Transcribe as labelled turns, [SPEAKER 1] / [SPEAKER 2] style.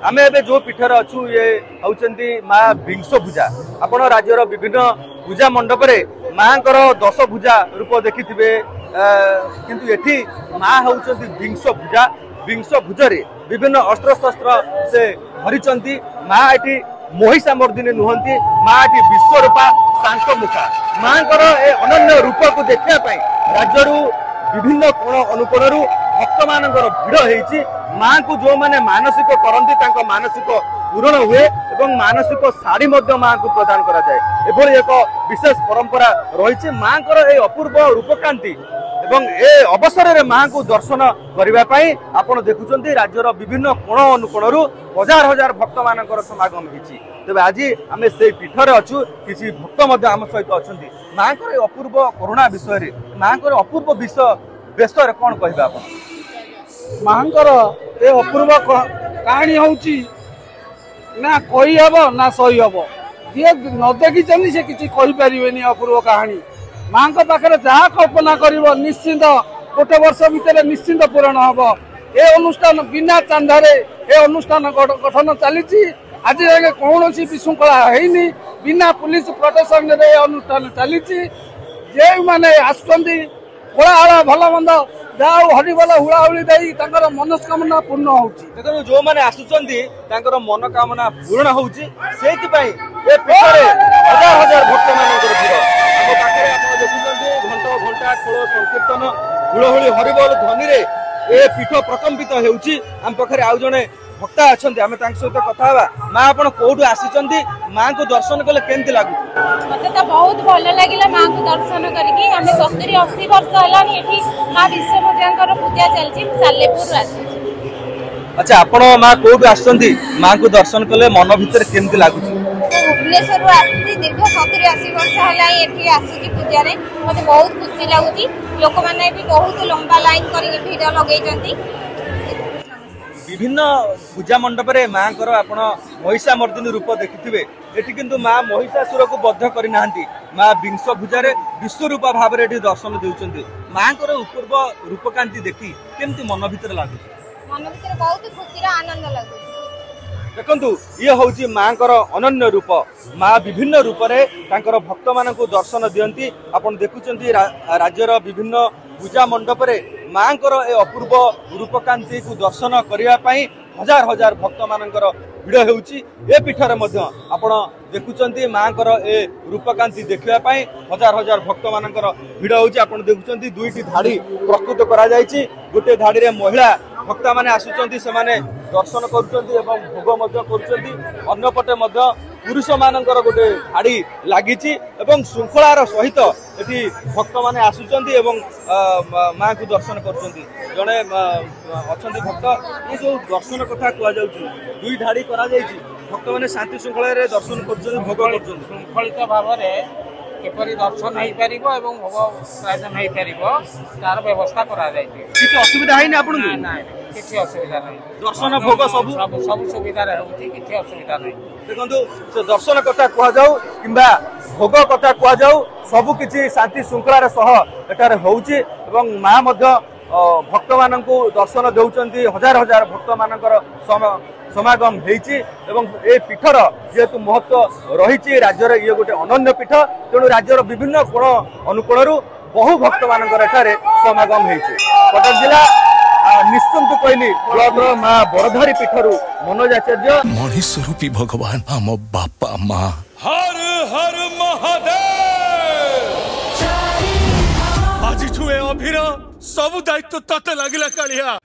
[SPEAKER 1] आम ए जो पीठर अच्छु ये होती माँ विंश भुजा आपण राज्यर विभिन्न पूजा मंडप माँ को 10 भुजा रूप देखि किंतु एठी माँ होती विंश भुजरे विभिन्न अस्त्र शस्त्र से भरी माँ एठी महिषामर्दिनी नुहंती माँ एठी विश्वरूपा शांत मुखा माँ को अनन्य रूप को देखा राज्य विभिन्न कोण अनुकोण भक्त मान भिड़ होती माँ को जो मैंने मानसिक करती मानसिक पूरण हुए एवं मानसिक शाढ़ी माँ को प्रदान करा जाए एभली एक विशेष परंपरा रही माँ को अपूर्व रूपकांति एवं ए अवसर में माँ को दर्शन करने आपण देखुं राज्यर विभिन्न कोण अनुकोण हजार हजार भक्त मान समागम होती तेज आज आम से पीठर अच्छु किसी भक्त आम सहित अच्छा माँ को अपूर्व करुणा विषय माँ को अपूर्व विषय बेसर कौन कह
[SPEAKER 2] माँ ये अपूर्व कहानी हूँ ना कही हम ना सही हम जी न देखी से किसी कहीपर अपूर्व कहानी माँ पाखे जहाँ कल्पना कर निश्चिंत गोटे वर्ष भितर निश्चिंत पूरण हम ए अनुष्ठान बिना चांदारे ए अनुष्ठान गठन चली आज जाए कौन विशृंखला है बिना पुलिस प्रोटेक्शन अनुष्ठान चली जे मैंने आसला भल मंद जहाँ हरिबल हुड़ाहुड़ी दे मनस्कामना पूर्ण हो
[SPEAKER 1] जो मैंने आसुच्च मनोकामना पूर्ण होती हजार हजार भक्त घंटा घंटा खोल संकीर्तन हुड़हुड़ी हरिबल ध्वनि ए पीठ प्रकम्पित होखे आउ जड़े भक्ता अच्छा आम सहित कथा माँ आप कौटू आसी माँ को दर्शन कले केमती लगुच
[SPEAKER 3] मत तो बहुत भल लगे माँ को दर्शन करके आम 70-80 वर्ष है माँ विश्वभुजा पूजा चलती सालेपुर आसी।
[SPEAKER 1] अच्छा आपण माँ कौटू आसुच्च माँ को दर्शन कले मन भीतर केमती लगुच
[SPEAKER 3] भुवनेश्वर आसी दीर्घ 70-80 वर्ष है आसी पूजा मत बहुत खुशी लगुच लोक मैंने भी बहुत लंबा लाइन कर भिड़ लगे
[SPEAKER 1] विभिन्न पूजा मंडप रे माँ को आपण महिषामर्दिनी रूप देखिथिबे एठी किंतु माँ महिषासुर को बद्ध करना माँ विंश भुजारे विश्वरूपा भाव में दर्शन देउछन्ती माँ को अपूर्व रूपकांति देखी केमती मन भीतर लागु
[SPEAKER 3] मन भीतर बहुत खुशी आनंद लागु
[SPEAKER 1] देखंतु ये होची माँ को अनन्य रूप माँ विभिन्न रूप रे तांकर भक्त मानकु दर्शन दियंती आपण देखुचंती राज्यर विभिन्न पूजा मंडप रे माँ को अपूर्व रूपकांति को दर्शन करने हजार हजार भक्त मानकर भिड़ होउची ए पीठर आपण देखुचंती माँ को ए रूपकांति देखापी हजार हजार भक्त मानकर भिड़ होउची आपण देखुचंती दुईटी धाड़ी प्रस्तुत करा जायछि गोटे धाड़ी रे महिला भक्त माने आसुचंती से माने दर्शन करुचंती एवं भोग मध्य करुचंती अन्य पटे मध्य पुरुष मानकर गोटे धाड़ी लागिछि एवं श्रृंखलार सहित एठी भक्त माने आसुचंती एवं माँ को दर्शन करुचंती जड़े अच्छा भक्त ये जो दर्शन कथा कह जाउछि दुई धाड़ी करा जायछि भक्त माने शांति श्रृंखला रे दर्शन करुचंती भोग करुचंती
[SPEAKER 2] श्रृंखलित भाव में किपरि दर्शन हो पारिबो एवं भोग प्रायजन हो पारिबो तार व्यवस्था करा जायछि
[SPEAKER 1] किछि असुविधा हैनी आपन
[SPEAKER 2] ना किछि असुविधा नै
[SPEAKER 1] दर्शन भोग
[SPEAKER 2] सब सुविधा रहउछि किछि असुविधा नै
[SPEAKER 1] देखंतु से दर्शन कथा कह जाऊ किंबा भोग कथा कह जाऊ सब किछि शांति श्रृंखलार सह एटारे होउछि एवं माँ मध्य भक्त माननकु दर्शन देउचंती हजार हजार भक्त मानकर समागम होइछि एवं ए पीठर जेहेतु महत्व रही राज्यर ये गोटे अनन्य पीठ तेणु राज्यर विभिन्न कोण अनुकोण बहु भक्त मानकर एठारे समागम होइछि कटक जिला निश्चिंत कहली ब्लॉक माँ बड़धारी पीठर मनोज आचार्य
[SPEAKER 4] मनीष रूपी भगवान आम बापा माँ
[SPEAKER 5] हर हर महादेव आज छुए अभिर सब दायित्व तते लगिला कालिया।